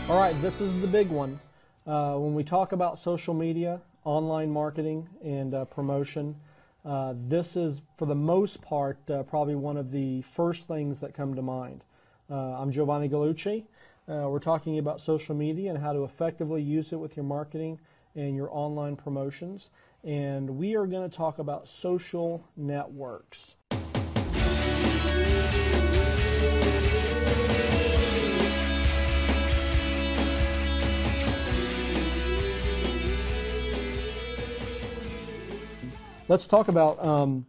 All right, this is the big one. When we talk about social media, online marketing, and promotion, this is, for the most part, probably one of the first things that come to mind. I'm Giovanni Gallucci. We're talking about social media and how to effectively use it with your marketing and your online promotions. And we are going to talk about social networks. Let's talk about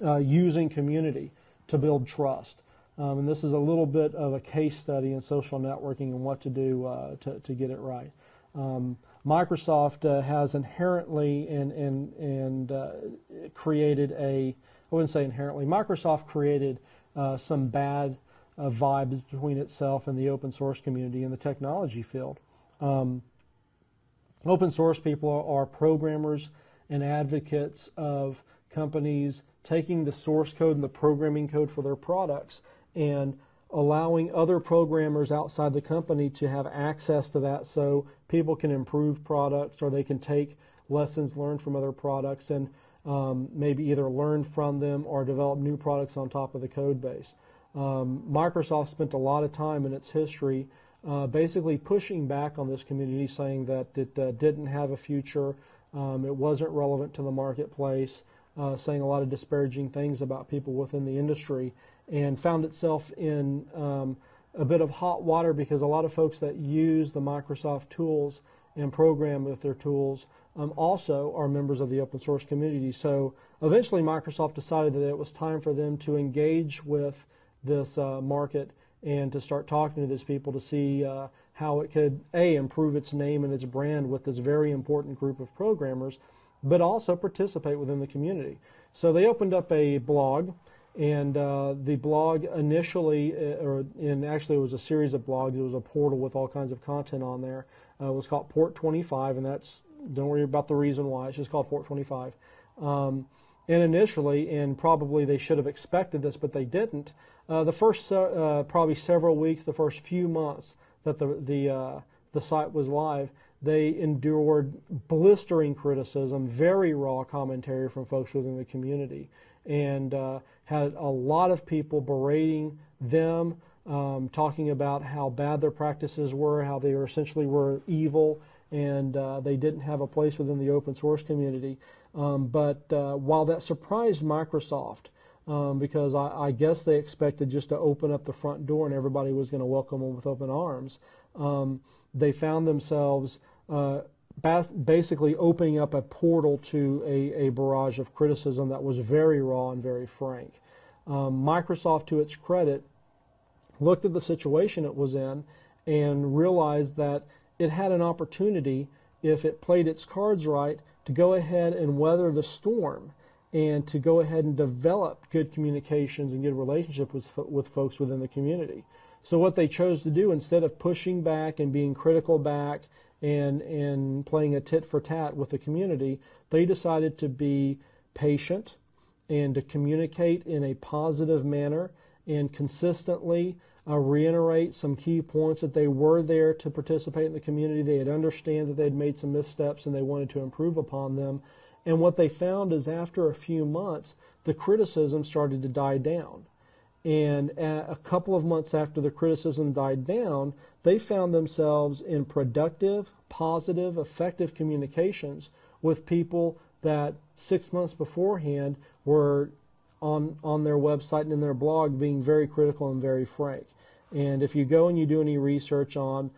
using community to build trust. And this is a little bit of a case study in social networking and what to do to get it right. Microsoft has inherently created I wouldn't say inherently, Microsoft created some bad vibes between itself and the open source community in the technology field. Open source people are programmers and advocates of companies taking the source code and the programming code for their products and allowing other programmers outside the company to have access to that so people can improve products, or they can take lessons learned from other products and maybe either learn from them or develop new products on top of the code base. Microsoft spent a lot of time in its history basically pushing back on this community, saying that it didn't have a future. It wasn't relevant to the marketplace, saying a lot of disparaging things about people within the industry, and found itself in a bit of hot water because a lot of folks that use the Microsoft tools and program with their tools also are members of the open source community. So eventually Microsoft decided that it was time for them to engage with this market and to start talking to these people to see how it could, improve its name and its brand with this very important group of programmers, but also participate within the community. So they opened up a blog, and the blog initially, actually it was a series of blogs, it was a portal with all kinds of content on there. It was called Port 25, and don't worry about the reason why, it's just called Port 25. And initially, and probably they should have expected this, but they didn't, the first probably several weeks, the first few months that the site was live, they endured blistering criticism, very raw commentary from folks within the community, and had a lot of people berating them, talking about how bad their practices were, how they essentially were evil, and they didn't have a place within the open source community. But while that surprised Microsoft, because I guess they expected just to open up the front door and everybody was going to welcome them with open arms, they found themselves basically opening up a portal to a barrage of criticism that was very raw and very frank. Microsoft, to its credit, looked at the situation it was in and realized that it had an opportunity, if it played its cards right, to go ahead and weather the storm and to go ahead and develop good communications and good relationships with folks within the community. So what they chose to do, instead of pushing back and being critical back and playing a tit for tat with the community, they decided to be patient and to communicate in a positive manner and consistently reiterate some key points that they were there to participate in the community. They had understood that they had made some missteps and they wanted to improve upon them. And what they found is after a few months, the criticism started to die down. And a couple of months after the criticism died down, they found themselves in productive, positive, effective communications with people that 6 months beforehand were on their website and in their blog being very critical and very frank. And if you go and you do any research on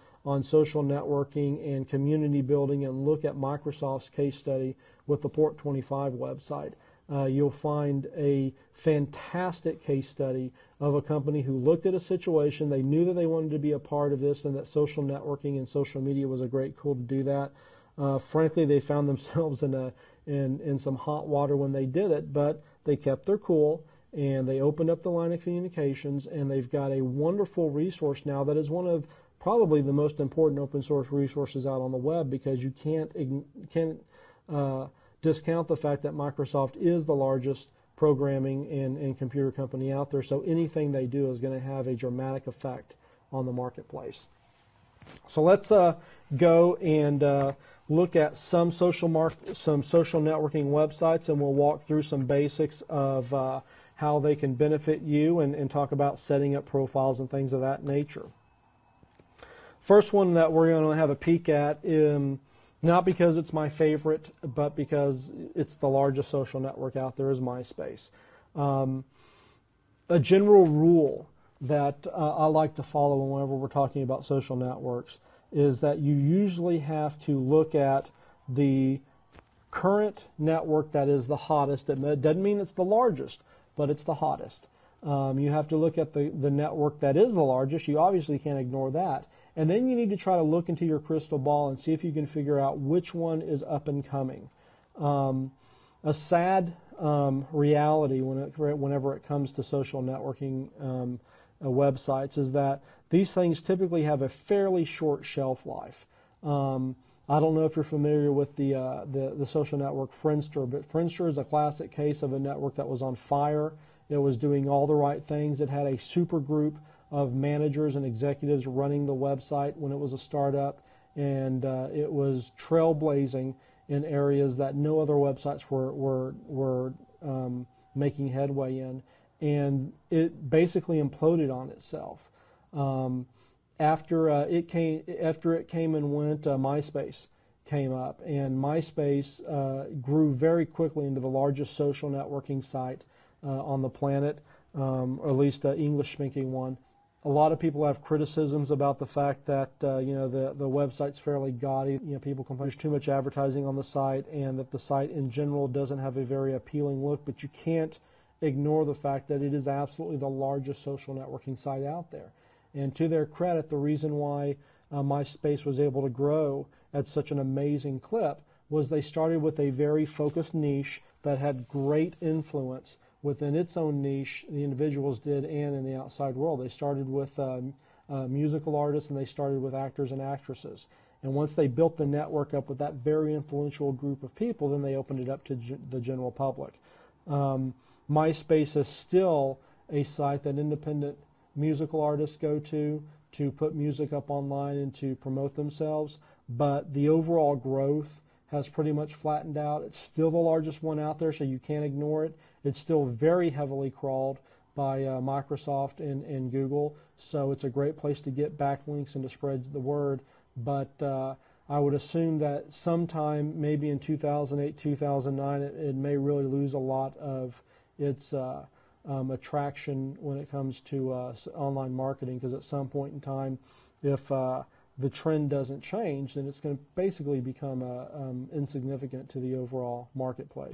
social networking and community building and look at Microsoft's case study with the Port 25 website, you'll find a fantastic case study of a company who looked at a situation. They knew that they wanted to be a part of this and that social networking and social media was a great tool to do that. Frankly, they found themselves in some hot water when they did it, but they kept their cool and they opened up the line of communications, and they've got a wonderful resource now that is one of probably the most important open source resources out on the web, because you can't discount the fact that Microsoft is the largest programming and computer company out there, so anything they do is going to have a dramatic effect on the marketplace. So let's go and look at some social networking websites, and we'll walk through some basics of how they can benefit you, and talk about setting up profiles and things of that nature. First one that we're going to have a peek at, not because it's my favorite, but because it's the largest social network out there, is MySpace. A general rule that I like to follow whenever we're talking about social networks is that you usually have to look at the current network that is the hottest. It doesn't mean it's the largest, but it's the hottest. You have to look at the network that is the largest. You obviously can't ignore that. And then you need to try to look into your crystal ball and see if you can figure out which one is up and coming. A sad reality whenever it comes to social networking websites is that these things typically have a fairly short shelf life. I don't know if you're familiar with the social network Friendster, but Friendster is a classic case of a network that was on fire. It was doing all the right things. It had a super group of managers and executives running the website when it was a startup, and it was trailblazing in areas that no other websites were making headway in, and it basically imploded on itself. After it came and went, MySpace came up, and MySpace grew very quickly into the largest social networking site on the planet, or at least the English-speaking one. A lot of people have criticisms about the fact that the website's fairly gaudy. People complain there's too much advertising on the site, and that the site in general doesn't have a very appealing look. But you can't ignore the fact that it is absolutely the largest social networking site out there. And to their credit, the reason why MySpace was able to grow at such an amazing clip was they started with a very focused niche that had great influence within its own niche, the individuals did, and in the outside world. They started with musical artists, and they started with actors and actresses. And once they built the network up with that very influential group of people, then they opened it up to the general public. MySpace is still a site that independent musical artists go to put music up online and to promote themselves, but the overall growth has pretty much flattened out. It's still the largest one out there, so you can't ignore it. It's still very heavily crawled by Microsoft and Google, so it's a great place to get backlinks and to spread the word. But I would assume that sometime, maybe in 2008, 2009, it may really lose a lot of its attraction when it comes to online marketing, because at some point in time, if the trend doesn't change, then it's going to basically become insignificant to the overall marketplace.